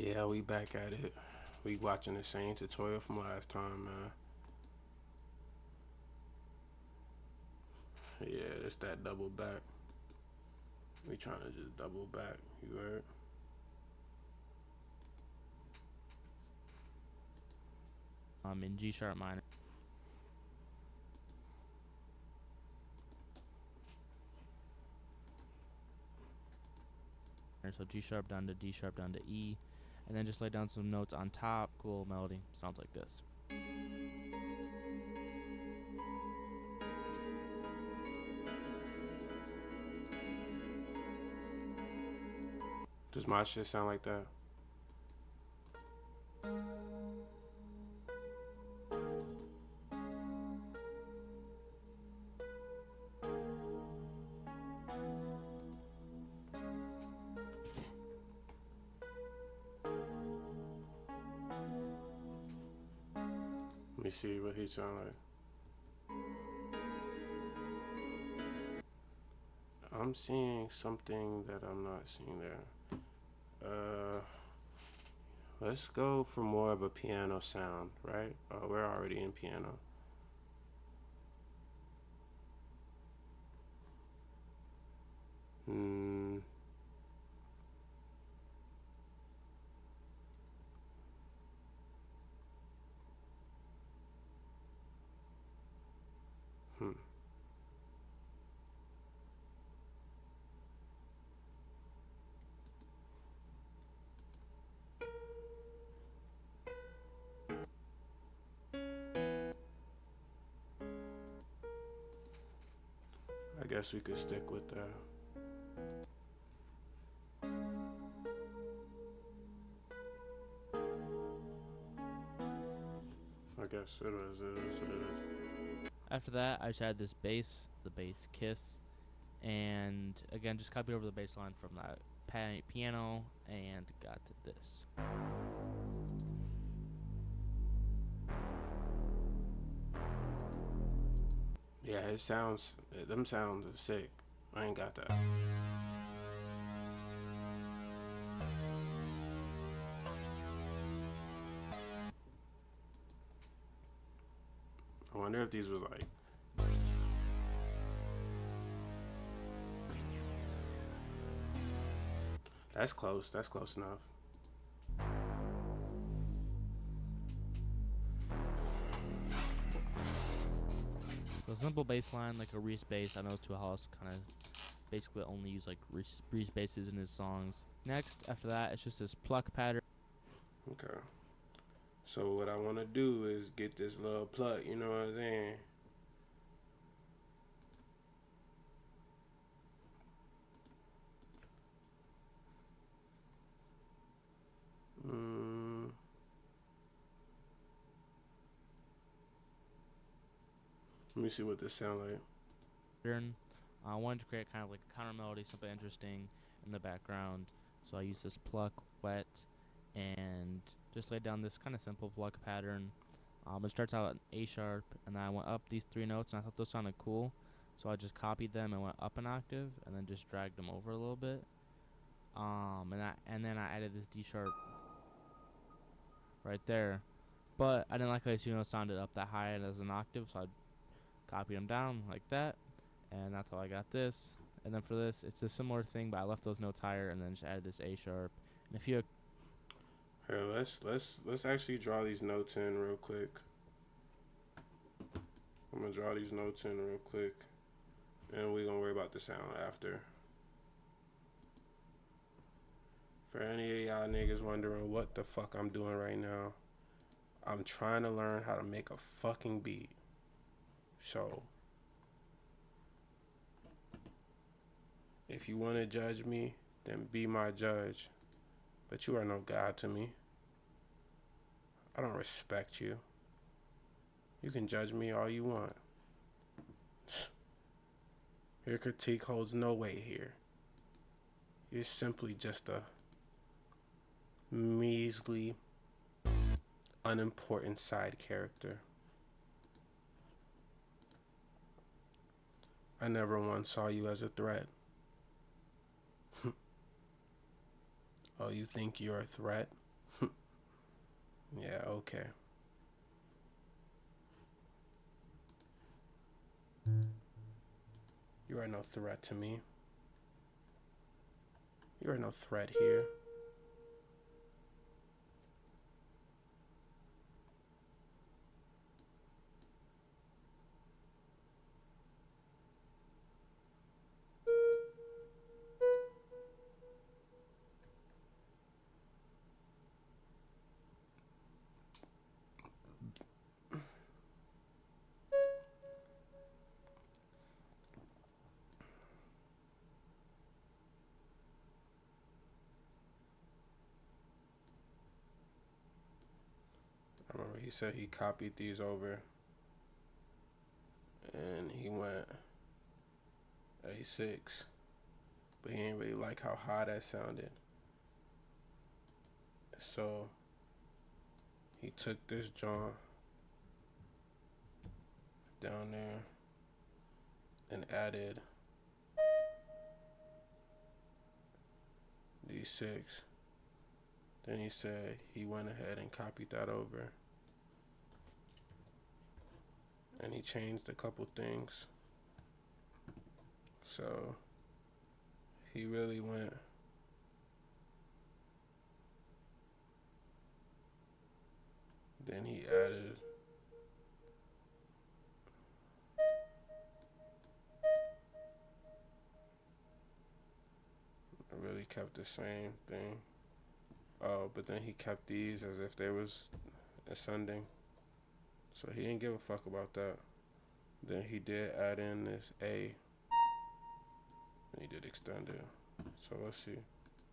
Yeah, we back at it. We watching the same tutorial from last time, man. Yeah, it's that double back. We trying to just double back. You heard? In G sharp minor. So G sharp down to D sharp down to E, and then just lay down some notes on top. Cool melody. Sounds like this. Does my shit sound like that? Let me see what he sound like. I'm seeing something that I'm not seeing there. Let's go for more of a piano sound, right? We're already in piano. Hmm. Hmm. I guess we could stick with that. I guess it is. It is. It is. After that, I just add this bass, the bass kiss, and again just copy over the bass line from that piano and got to this. Yeah, it sounds. Them sounds are sick. I ain't got that. I wonder if these was like. That's close. That's close enough. So simple bass line like a Reese bass. I know Two Hollis kind of basically only use like Reese basses in his songs. Next, after that, it's just this pluck pattern. Okay. So what I want to do is get this little pluck. You know what I'm saying? Mm. Let me see what this sound like. I wanted to create kind of like a counter melody, something interesting in the background. So I use this pluck, wet, and just laid down this kind of simple pluck pattern. It starts out at A sharp, and then I went up these three notes, and I thought those sounded cool. So I just copied them and went up an octave, and then just dragged them over a little bit. And then I added this D sharp right there. But I didn't like how these two notes sounded up that high as an octave, so I copied them down like that, and that's how I got this. And then for this, it's a similar thing, but I left those notes higher and then just added this A sharp. And if you Here, let's actually draw these notes in real quick. I'm gonna draw these notes in real quick, and we're gonna worry about the sound after. For any of y'all niggas wondering what the fuck I'm doing right now, I'm trying to learn how to make a fucking beat. So, if you want to judge me, then be my judge. But you are no god to me. I don't respect you. You can judge me all you want. Your critique holds no weight here. You're simply just a measly, unimportant side character. I never once saw you as a threat. Oh, you think you're a threat? Yeah, okay. You are no threat to me. You are no threat here. I remember he said he copied these over and he went A6, but he didn't really like how high that sounded. So he took this joint down there and added these 6. Then he said he went ahead and copied that over and he changed a couple things. So he really went then he added really kept the same thing. Oh, but then he kept these as if they was ascending. So he didn't give a fuck about that. Then he did add in this A. And he did extend it. So let's see.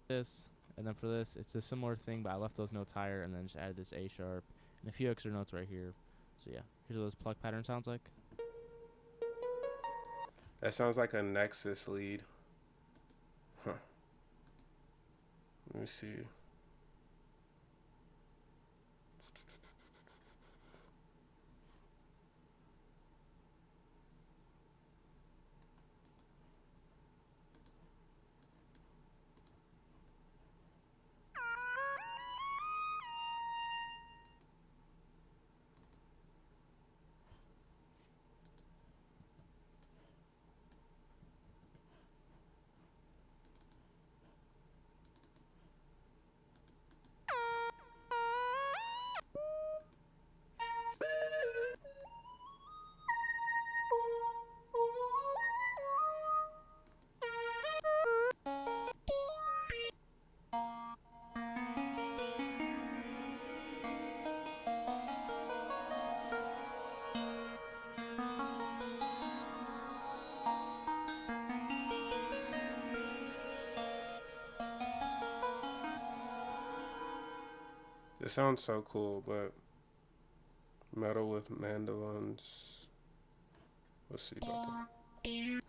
This, and then for this, it's a similar thing, but I left those notes higher and then just added this A sharp and a few extra notes right here. So yeah, here's what this pluck pattern sounds like. That sounds like a Nexus lead. Huh. Let me see. It sounds so cool, but metal with mandolins. Let's see about that.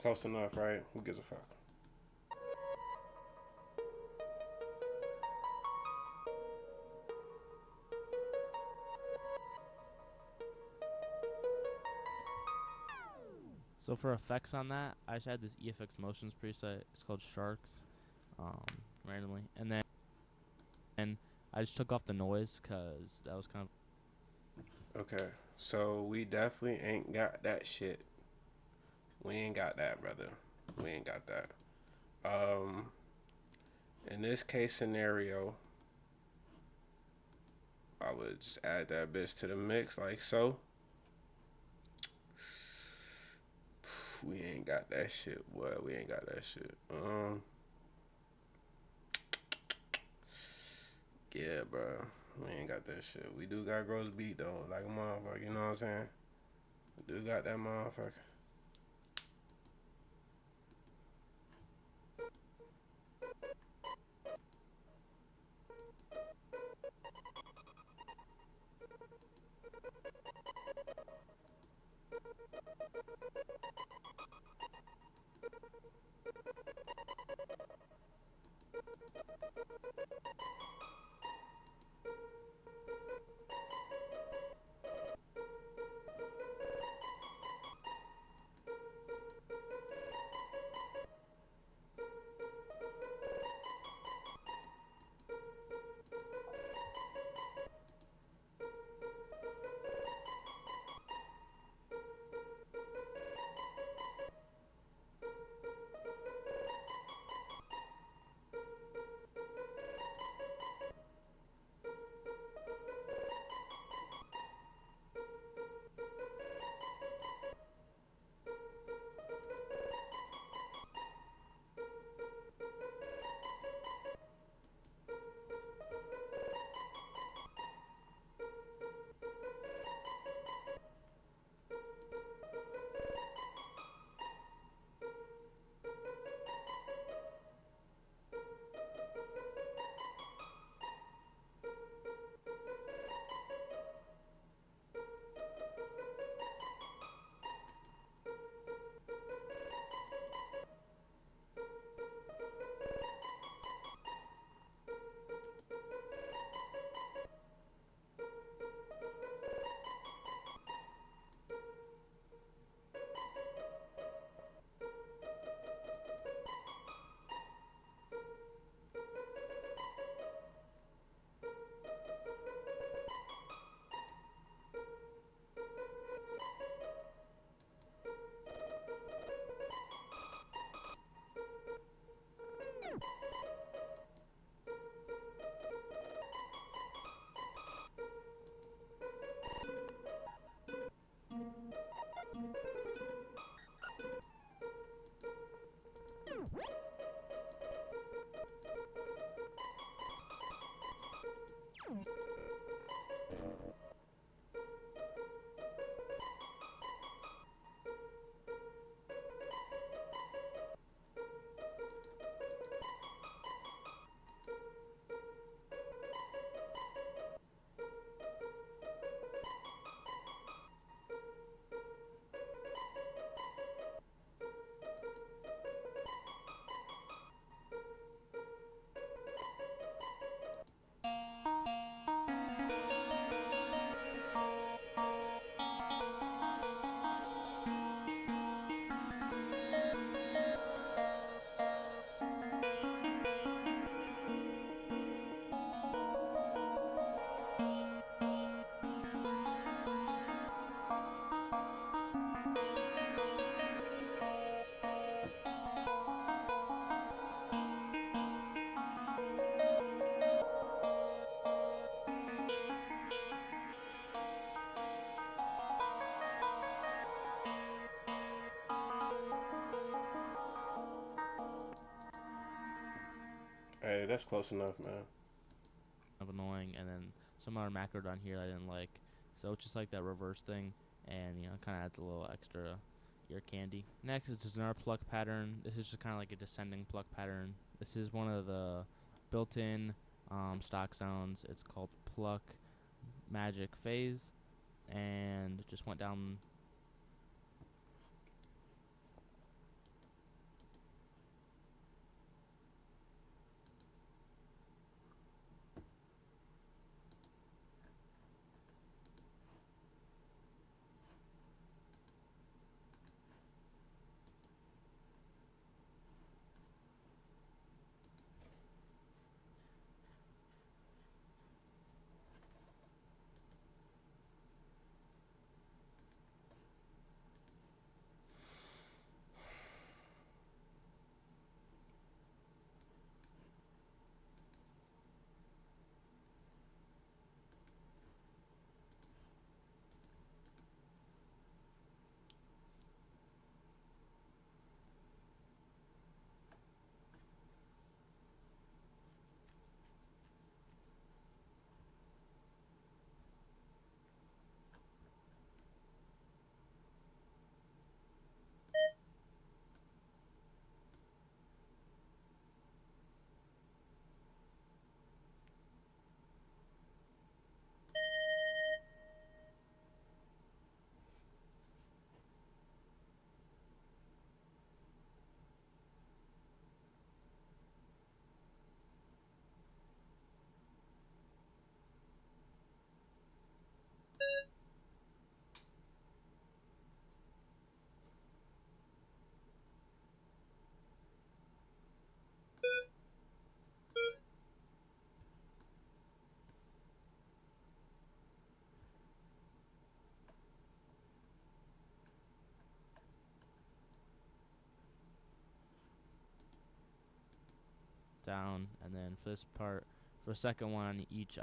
Close enough, right? Who gives a fuck? So for effects on that, I just had this EFX Motions preset. It's called Sharks, randomly, and then I just took off the noise because that was kind of Okay, so we definitely ain't got that shit. We ain't got that, brother. We ain't got that. Um, in this case scenario, I would just add that bitch to the mix like so. We ain't got that shit, boy. We ain't got that shit. Yeah, bro. We ain't got that shit. We do got gross beat though, like a motherfucker. You know what I'm saying? We do got that motherfucker. Hey, that's close enough, man. annoying. And then some other macro down here I didn't like. So it's just like that reverse thing, and kind of adds a little extra ear candy. Next is just another pluck pattern. This is just kind of like a descending pluck pattern. This is one of the built-in stock sounds. It's called Pluck Magic Phase, and just went down. down, and then for this part, for the second one on each.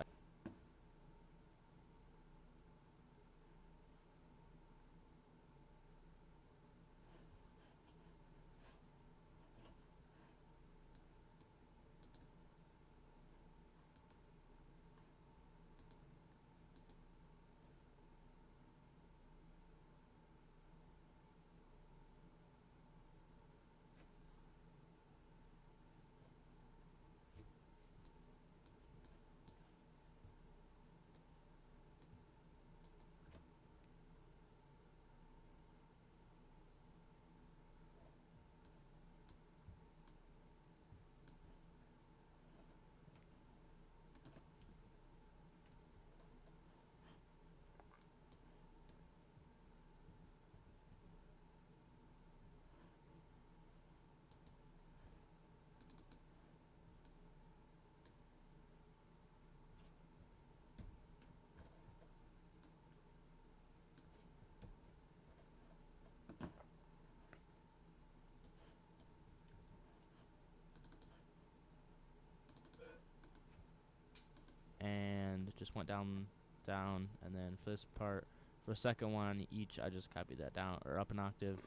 And just went down, and then for this part, for the second one on each, I just copied that down or up an octave,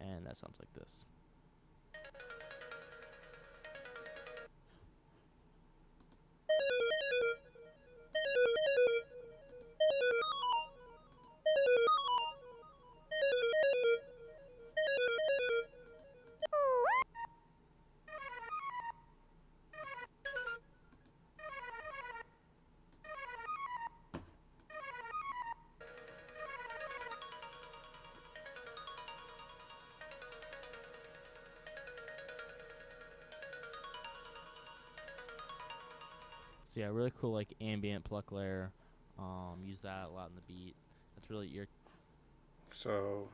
and that sounds like this. So yeah, really cool like ambient pluck layer. Use that a lot in the beat. That's really ear. So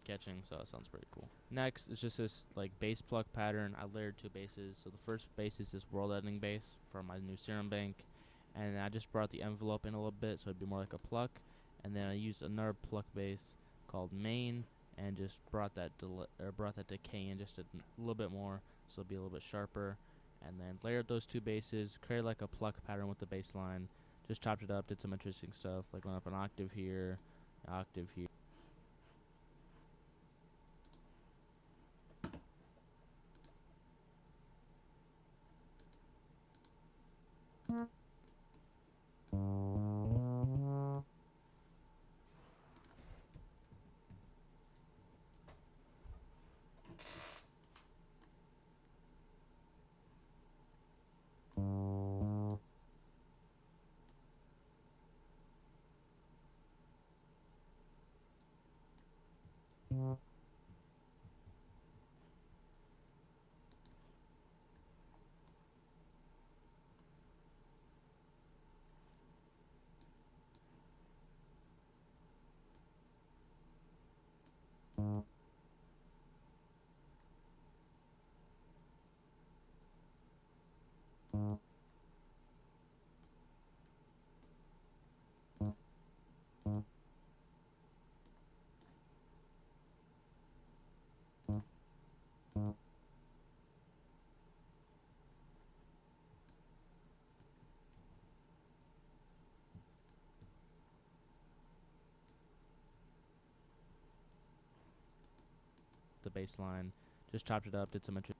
Catching, so that sounds pretty cool. Next is just this like bass pluck pattern. I layered two basses. So the first bass is this world ending bass from my new Serum Bank, and I just brought the envelope in a little bit so it'd be more like a pluck, and then I used another pluck bass called main and just brought that decay in just a little bit more so it'd be a little bit sharper, and then layered those two basses, created like a pluck pattern with the bass line, just chopped it up, did some interesting stuff like went up an octave here, The bass line, just chopped it up, did some interesting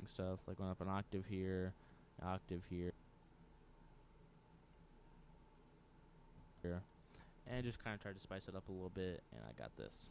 stuff, like went up an octave here, and just kind of tried to spice it up a little bit, and I got this.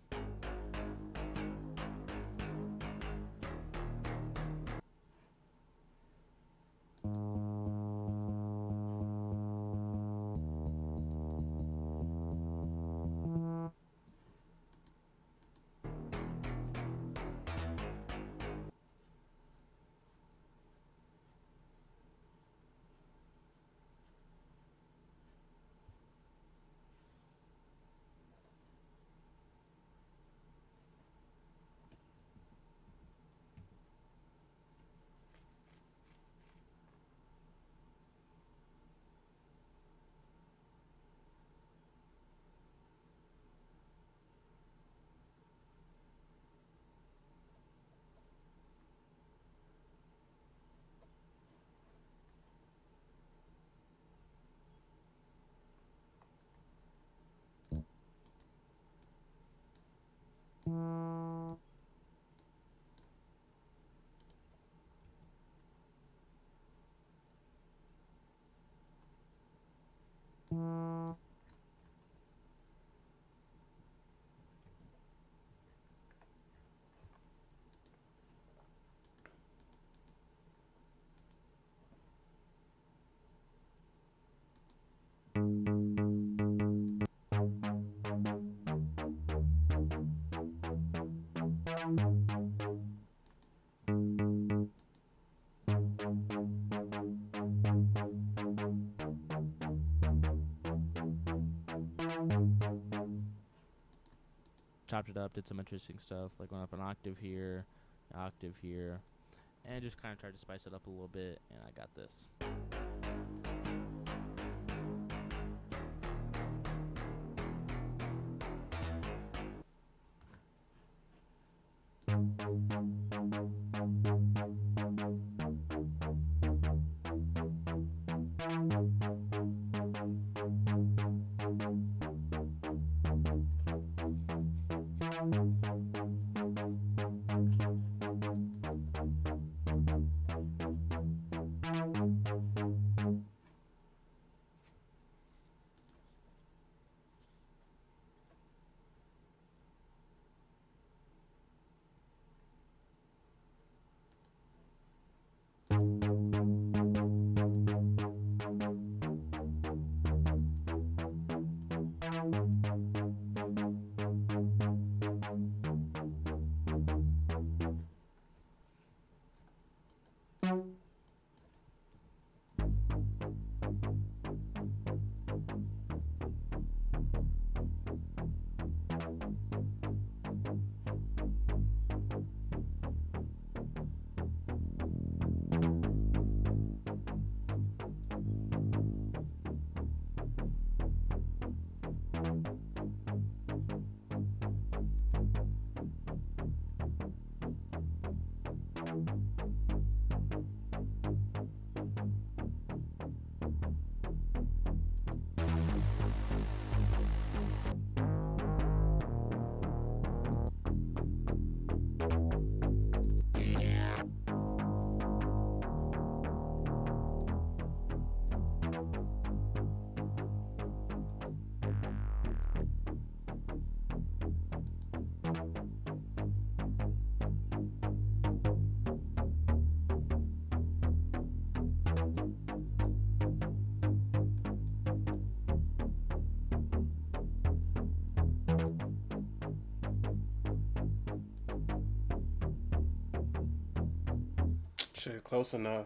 Chopped it up, did some interesting stuff, like went up an octave here, and just kind of tried to spice it up a little bit, and I got this. Shit, close enough.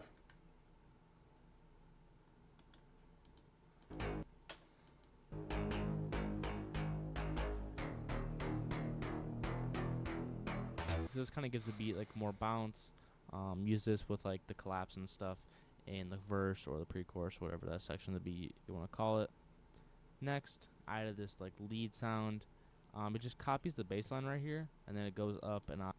So this kind of gives the beat like more bounce. Use this with like the collapse and stuff in the verse or the pre-chorus, whatever that section of the beat you want to call it. Next, I added this like lead sound. It just copies the bass line right here, and then it goes up and up.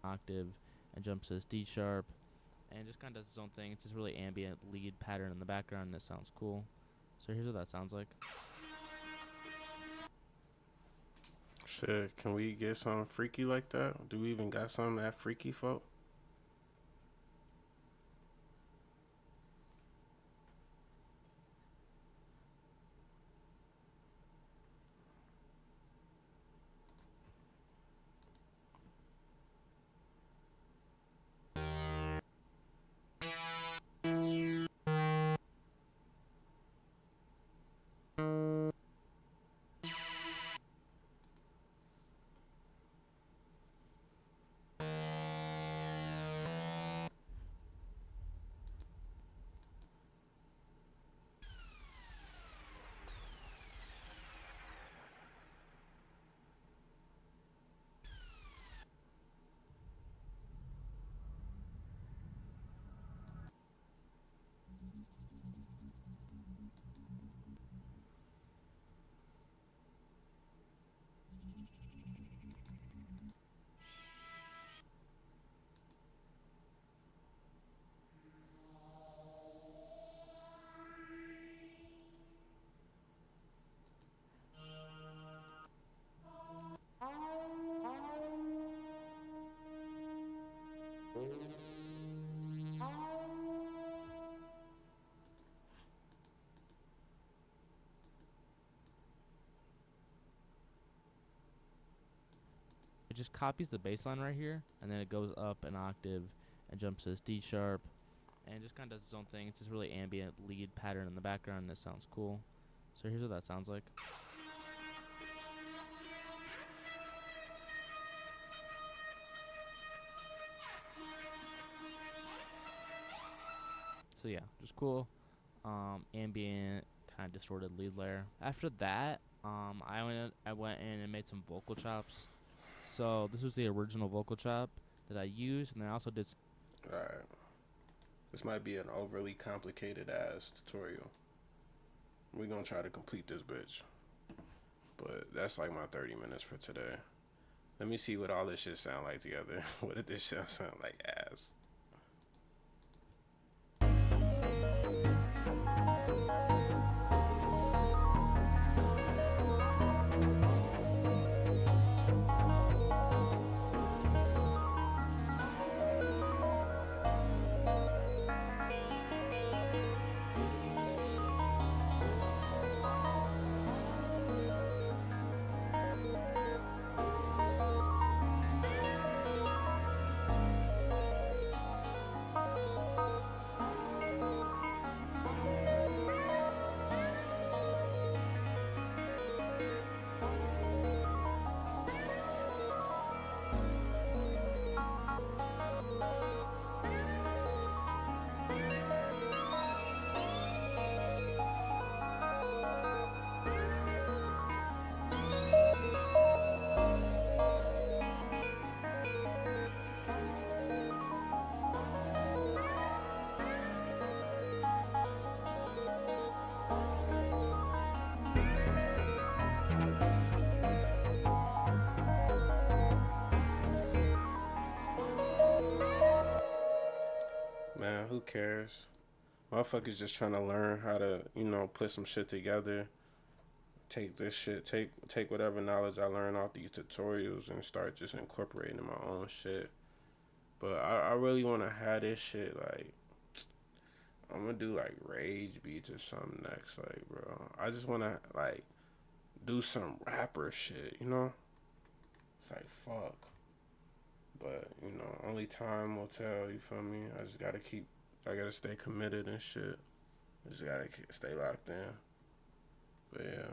Octave and jumps to this D sharp and just kind of does its own thing. It's this really ambient lead pattern in the background and it sounds cool. So here's what that sounds like. Shit, can we get something freaky like that? Do we even got something that freaky, folk? It just copies the bass line right here, and then it goes up an octave and jumps to this D sharp and just kind of does its own thing. It's this really ambient lead pattern in the background and it sounds cool. So here's what that sounds like. So yeah, just cool, ambient, kind of distorted lead layer. After that, I went in and made some vocal chops. So this was the original vocal chop that I used, and then I also did. Alright. This might be an overly complicated ass tutorial. We're gonna try to complete this bitch. But that's like my 30 minutes for today. Let me see what all this shit sound like together. What did this shit sound like ass? Man, who cares? Motherfuckers just trying to learn how to, put some shit together. Take this shit, take whatever knowledge I learn off these tutorials and start just incorporating in my own shit. But I really want to have this shit like I'm gonna do like rage beats or something next, like bro. I just wanna like do some rapper shit, you know? It's like fuck. But, only time will tell, you feel me? I gotta stay committed and shit. I just gotta stay locked in. But yeah.